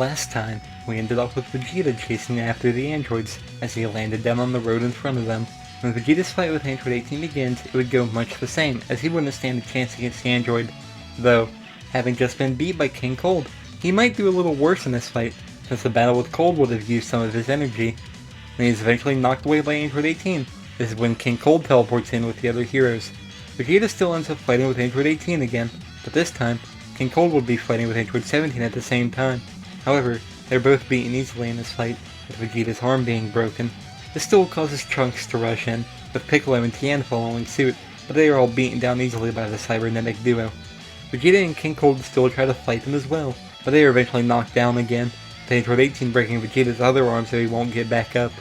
Last time, we ended up with Vegeta chasing after the androids as he landed down on the road in front of them. When Vegeta's fight with Android 18 begins, it would go much the same, as he wouldn't stand a chance against the android. Though, having just been beat by King Cold, he might do a little worse in this fight, since the battle with Cold would have used some of his energy. When he is eventually knocked away by Android 18, this is when King Cold teleports in with the other heroes. Vegeta still ends up fighting with Android 18 again, but this time, King Cold will be fighting with Android 17 at the same time. However, they're both beaten easily in this fight, with Vegeta's arm being broken. This still causes Trunks to rush in, with Piccolo and Tien following suit, but they are all beaten down easily by the cybernetic duo. Vegeta and King Cold still try to fight them as well, but they are eventually knocked down again, with Android 18 breaking Vegeta's other arm so he won't get back up.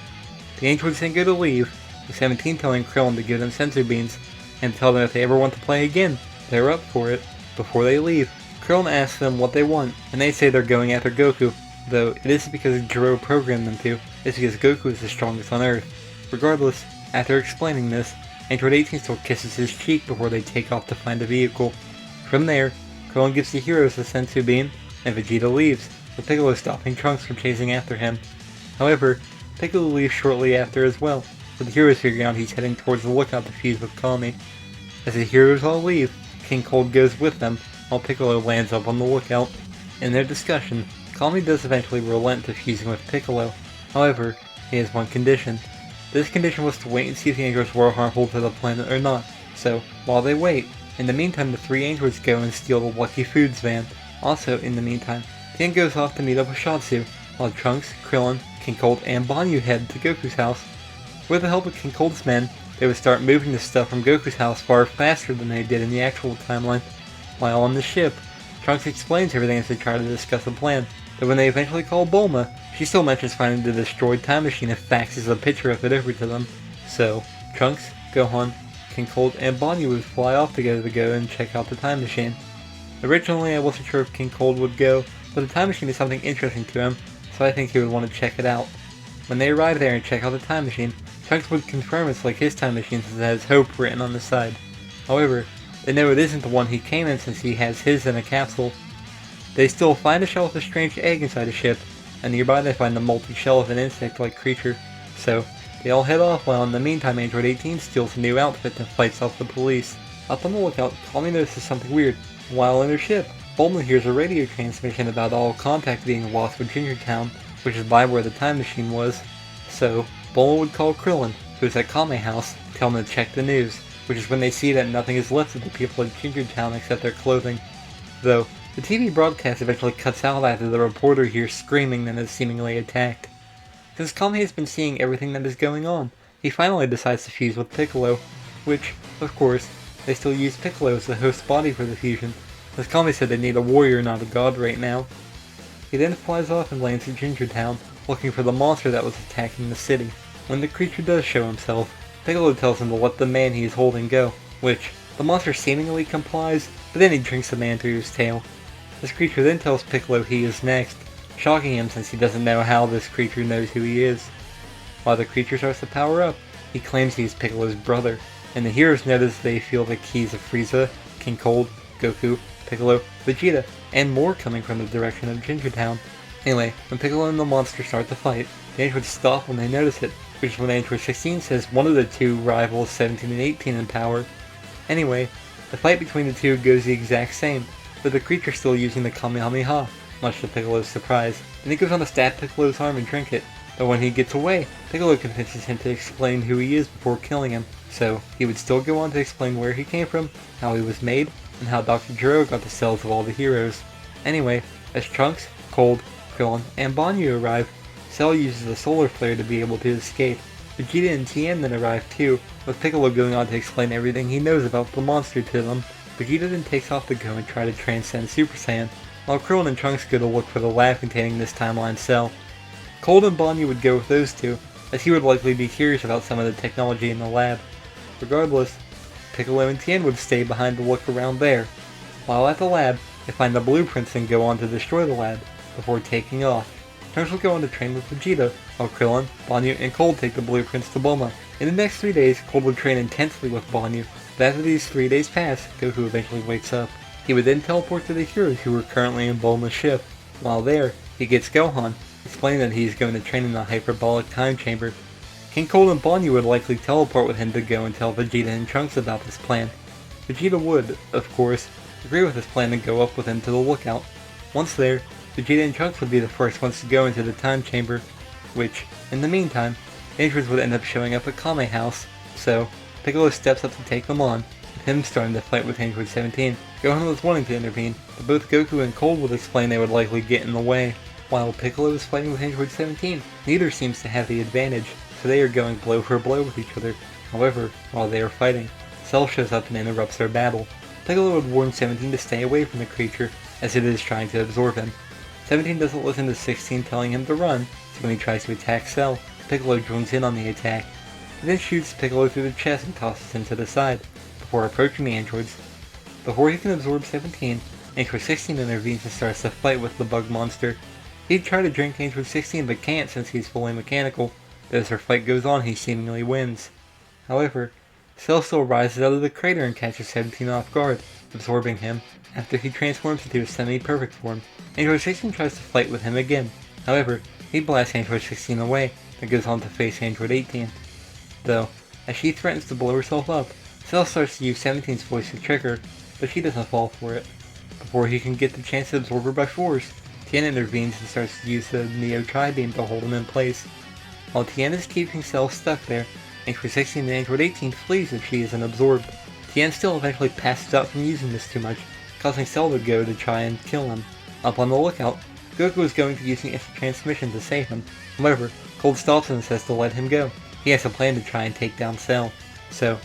The androids then go to leave, with 17 telling Krillin to give them sensory beans, and tell them if they ever want to play again, they're up for it. Before they leave, Krillin asks them what they want, and they say they're going after Goku, though it isn't because Jiro programmed them to, it's because Goku is the strongest on Earth. Regardless, after explaining this, Android 18 still kisses his cheek before they take off to find a vehicle. From there, Krillin gives the heroes the sensu bean, and Vegeta leaves, with Piccolo stopping Trunks from chasing after him. However, Piccolo leaves shortly after as well, with the heroes figuring out he's heading towards the lookout to fuse with Kami. As the heroes all leave, King Cold goes with them, while Piccolo lands up on the lookout. In their discussion, Kami does eventually relent to fusing with Piccolo. However, he has one condition. This condition was to wait and see if the androids were harmful to the planet or not. So, while they wait, in the meantime the three androids go and steal the Lucky Foods van. Also, in the meantime, Tien goes off to meet up with Shatsu, while Trunks, Krillin, King Cold, and Banyu head to Goku's house. With the help of King Cold's men, they would start moving the stuff from Goku's house far faster than they did in the actual timeline. While on the ship, Trunks explains everything as they try to discuss a plan, but when they eventually call Bulma, she still mentions finding the destroyed time machine and faxes a picture of it over to them. So, Trunks, Gohan, King Cold, and Banyu would fly off together to go and check out the time machine. Originally I wasn't sure if King Cold would go, but the time machine is something interesting to him, so I think he would want to check it out. When they arrive there and check out the time machine, Trunks would confirm it's like his time machine since it has Hope written on the side. However, they know it isn't the one he came in since he has his in a capsule. They still find a shell with a strange egg inside a ship, and nearby they find a molten shell of an insect-like creature. So, they all head off while in the meantime Android 18 steals a new outfit and fights off the police. Up on the lookout, Kami notices something weird. While in her ship, Bulma hears a radio transmission about all contact being lost with Ginger Town, which is by where the time machine was. So, Bulma would call Krillin, who is at Kame House, to tell him to check the news, which is when they see that nothing is left of the people of Ginger Town except their clothing. Though, the TV broadcast eventually cuts out after the reporter hears screaming and is seemingly attacked. Since Kame has been seeing everything that is going on, he finally decides to fuse with Piccolo, which, of course, they still use Piccolo as the host body for the fusion, as Kame said they need a warrior not a god right now. He then flies off and lands in Ginger Town, looking for the monster that was attacking the city. When the creature does show himself, Piccolo tells him to let the man he is holding go, which the monster seemingly complies, but then he drinks the man through his tail. This creature then tells Piccolo he is next, shocking him since he doesn't know how this creature knows who he is. While the creature starts to power up, he claims he is Piccolo's brother, and the heroes notice they feel the keys of Frieza, King Cold, Goku, Piccolo, Vegeta, and more coming from the direction of Ginger Town. Anyway, when Piccolo and the monster start to fight, the androids stop when they notice it, which is when Android 16 says one of the two rivals 17 and 18 in power. Anyway, the fight between the two goes the exact same, with the creature still using the Kamehameha, much to Piccolo's surprise. Then he goes on to stab Piccolo's arm and drink it, but when he gets away, Piccolo convinces him to explain who he is before killing him, so he would still go on to explain where he came from, how he was made, and how Dr. Gero got the cells of all the heroes. Anyway, as Trunks, Cold, Krillin, and Banyu arrive, Cell uses a solar flare to be able to escape. Vegeta and Tien then arrive too, with Piccolo going on to explain everything he knows about the monster to them. Vegeta then takes off to go and try to transcend Super Saiyan, while Krillin and Trunks go to look for the lab containing this timeline cell. Cold and Banyu would go with those two, as he would likely be curious about some of the technology in the lab. Regardless, Piccolo and Tien would stay behind to look around there. While at the lab, they find the blueprints and go on to destroy the lab, before taking off. Trunks will go on to train with Vegeta, while Krillin, Banyu, and Cold take the blueprints to Bulma. In the next 3 days, Cold would train intensely with Banyu, but after these 3 days pass, Goku eventually wakes up. He would then teleport to the heroes who were currently in Bulma's ship. While there, he gets Gohan, explaining that he's going to train in a hyperbolic time chamber. King Cold and Banyu would likely teleport with him to go and tell Vegeta and Trunks about this plan. Vegeta would, of course, agree with his plan and go up with him to the lookout. Once there, Vegeta and Trunks would be the first ones to go into the time chamber, which, in the meantime, androids would end up showing up at Kame House, so Piccolo steps up to take them on, with him starting to fight with Android 17. Gohan was wanting to intervene, but both Goku and Cold would explain they would likely get in the way. While Piccolo is fighting with Android 17, neither seems to have the advantage, so they are going blow for blow with each other. However, while they are fighting, Cell shows up and interrupts their battle. Piccolo would warn 17 to stay away from the creature, as it is trying to absorb him. 17 doesn't listen to 16 telling him to run, so when he tries to attack Cell, Piccolo joins in on the attack. He then shoots Piccolo through the chest and tosses him to the side, before approaching the androids. Before he can absorb 17, Android 16 intervenes and starts to fight with the bug monster. He'd try to drink Android 16 but can't since he's fully mechanical, but as their fight goes on he seemingly wins. However, Cell still rises out of the crater and catches 17 off guard, absorbing him, after he transforms into a semi-perfect form. Android 16 tries to fight with him again. However, he blasts Android 16 away, and goes on to face Android 18. Though, as she threatens to blow herself up, Cell starts to use 17's voice to trick her, but she doesn't fall for it. Before he can get the chance to absorb her by force, Tien intervenes and starts to use the Neo Tri-Beam to hold him in place. While Tien is keeping Cell stuck there, Android 16 and Android 18 flees if she isn't absorbed. Tien still eventually passes out from using this too much, causing Cell to go to try and kill him. Up on the lookout, Goku is going to use the instant transmission to save him. However, Cold stops him and says to let him go. He has a plan to try and take down Cell. So,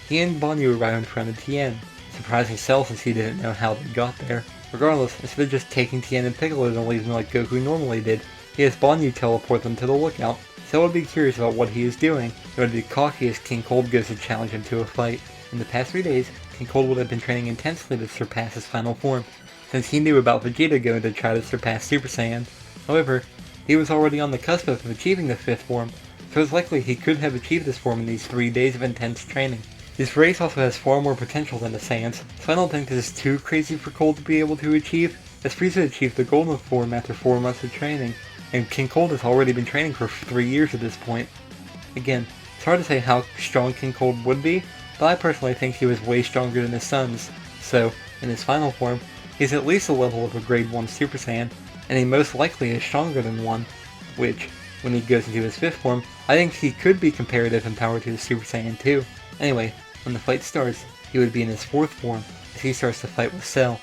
he and Banyu arrive in front of Tien, surprising Cell since he didn't know how they got there. Regardless, instead of just taking Tien and Piccolo and leaving them like Goku normally did, he has Banyu teleport them to the lookout. Cell would be curious about what he is doing, and would be cocky as King Cold goes to challenge him to a fight. In the past 3 days, King Cold would have been training intensely to surpass his final form, since he knew about Vegeta going to try to surpass Super Saiyan. However, he was already on the cusp of achieving the 5th form, so it's likely he could have achieved this form in these 3 days of intense training. This race also has far more potential than the Saiyans, so I don't think this is too crazy for Cold to be able to achieve, as Frieza achieved the golden form after 4 months of training, and King Cold has already been training for 3 years at this point. Again, it's hard to say how strong King Cold would be, but I personally think he was way stronger than his sons, so, in his final form, he's at least the level of a grade 1 Super Saiyan, and he most likely is stronger than one, which, when he goes into his 5th form, I think he could be comparative in power to the Super Saiyan 2. Anyway, when the fight starts, he would be in his 4th form, as he starts to fight with Cell.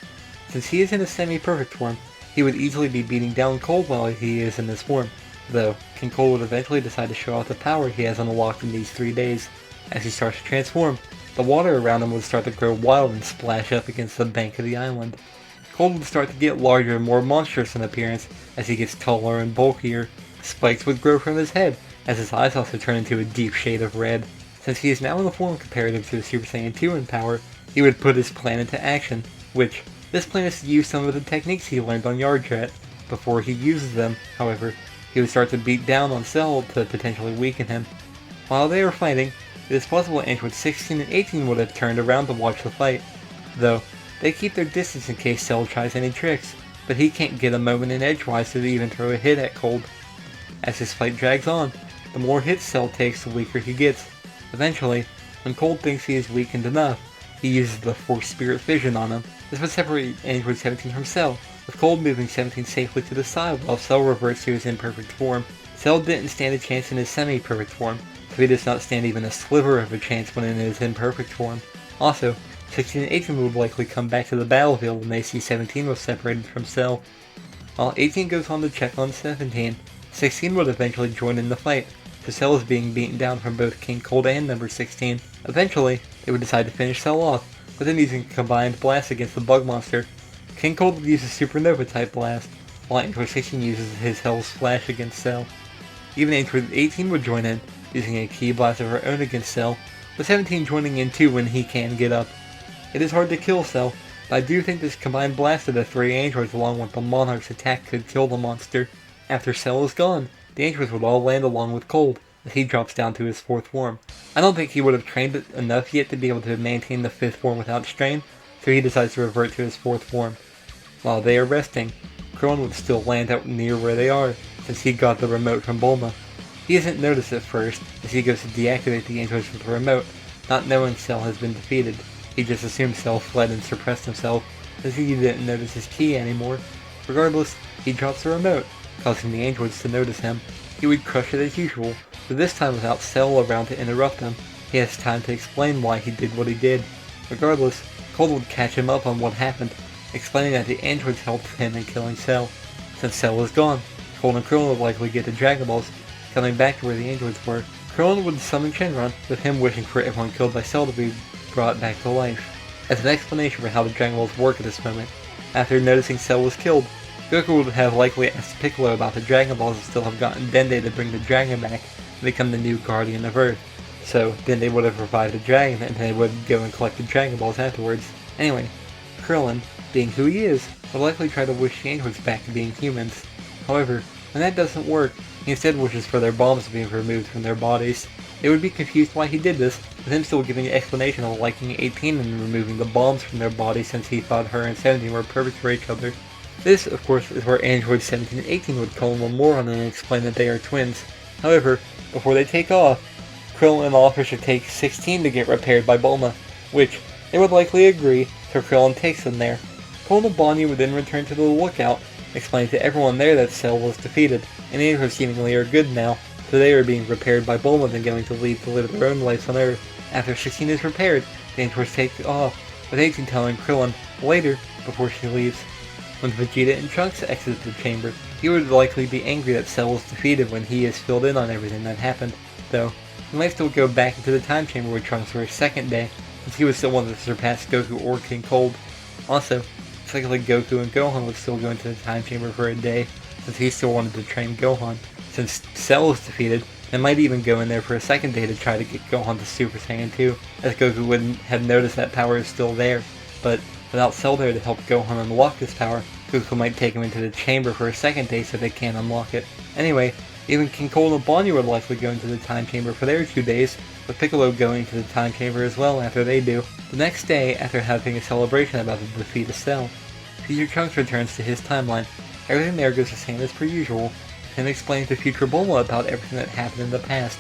Since he is in his semi-perfect form, he would easily be beating down Cold while he is in this form, though King Cold would eventually decide to show off the power he has unlocked in these 3 days. As he starts to transform, the water around him would start to grow wild and splash up against the bank of the island. Cold would start to get larger and more monstrous in appearance as he gets taller and bulkier. Spikes would grow from his head, as his eyes also turn into a deep shade of red. Since he is now in the form comparative to the Super Saiyan 2 in power, he would put his plan into action, which, this plan is to use some of the techniques he learned on Yardrat. Before he uses them, however, he would start to beat down on Cell to potentially weaken him. While they are fighting, it is possible Android 16 and 18 would have turned around to watch the fight, though they keep their distance in case Cell tries any tricks, but he can't get a moment in edgewise to even throw a hit at Cold. As this fight drags on, the more hits Cell takes, the weaker he gets. Eventually, when Cold thinks he is weakened enough, he uses the Force Spirit Vision on him. This would separate Android 17 from Cell, with Cold moving 17 safely to the side while Cell reverts to his imperfect form. Cell didn't stand a chance in his semi-perfect form, so he does not stand even a sliver of a chance when in his imperfect form. Also, 16 and 18 would likely come back to the battlefield when they see 17 was separated from Cell. While 18 goes on to check on 17, 16 would eventually join in the fight, so Cell is being beaten down from both King Cold and number 16. Eventually, they would decide to finish Cell off, with him using a combined blast against the bug monster. King Cold would use a Supernova type blast, while Android 16 uses his Hell's Flash against Cell. Even Android 18 would join in, using a Ki blast of her own against Cell, with 17 joining in too when he can get up. It is hard to kill Cell, but I do think this combined blast of the 3 androids along with the Monarch's attack could kill the monster. After Cell is gone, the androids would all land along with Cold, as he drops down to his 4th form. I don't think he would have trained it enough yet to be able to maintain the 5th form without strain, so he decides to revert to his 4th form. While they are resting, Krillin would still land out near where they are, since he got the remote from Bulma. He doesn't notice at first, as he goes to deactivate the androids with the remote, not knowing Cell has been defeated. He just assumed Cell fled and suppressed himself, as he didn't notice his ki anymore. Regardless, he drops the remote, causing the androids to notice him. He would crush it as usual, but this time without Cell around to interrupt him. He has time to explain why he did what he did. Regardless, Cold would catch him up on what happened, explaining that the androids helped him in killing Cell. Since Cell was gone, Cold and Krillin would likely get the Dragon Balls, coming back to where the androids were. Krillin would summon Shenron, with him wishing for everyone killed by Cell to be brought back to life. As an explanation for how the Dragon Balls work at this moment, after noticing Cell was killed, Goku would have likely asked Piccolo about the Dragon Balls and still have gotten Dende to bring the dragon back and become the new Guardian of Earth. So Dende would have revived the dragon and they would go and collect the Dragon Balls afterwards. Anyway, Krillin, being who he is, would likely try to wish the androids back to being humans. However, when that doesn't work, he instead wishes for their bombs to be removed from their bodies. They would be confused why he did this, with him still giving an explanation of liking 18 and removing the bombs from their bodies since he thought her and 17 were perfect for each other. This, of course, is where androids 17 and 18 would call him a moron and explain that they are twins. However, before they take off, Krillin offers to take 16 to get repaired by Bulma, which they would likely agree, so Krillin takes them there. Cold and Bonnie would then return to the lookout, explaining to everyone there that Cell was defeated, and the androids seemingly are good now, so they are being repaired by Bulma and going to leave to live their own lives on Earth. After 16 is repaired, the androids take off, with 18 telling Krillin later before she leaves. When Vegeta and Trunks exit the chamber, he would likely be angry that Cell was defeated when he is filled in on everything that happened, though he might still go back into the time chamber with Trunks for his second day, since he would still want to surpass Goku or King Cold. Also, it's likely Goku and Gohan would still go into the time chamber for a day, since he still wanted to train Gohan. Since Cell was defeated, they might even go in there for a second day to try to get Gohan to Super Saiyan 2, as Goku wouldn't have noticed that power is still there, but without Cell there to help Gohan unlock this power, Goku might take him into the chamber for a second day so they can unlock it. Anyway, even King Cold and Bonnie would likely go into the time chamber for their 2 days, with Piccolo going to the time chamber as well after they do. The next day, after having a celebration about the defeat of Cell, Future Trunks returns to his timeline. Everything there goes the same as per usual, with him explaining to Future Bulma about everything that happened in the past.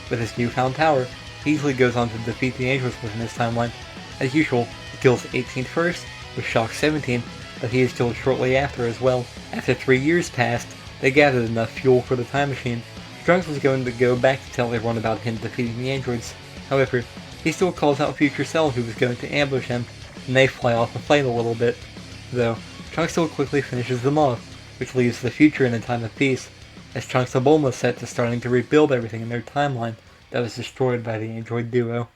With his newfound power, he easily goes on to defeat the androids within his timeline. As usual, he kills 18 first, which shocks 17, but he is killed shortly after as well. After 3 years passed, they gathered enough fuel for the time machine. Trunks was going to go back to tell everyone about him defeating the androids. However, he still calls out Future Cell, who was going to ambush him, and they fly off and fight a little bit. Though, Trunks still quickly finishes them off, which leaves the future in a time of peace, as Trunks and Bulma set to starting to rebuild everything in their timeline that was destroyed by the android duo.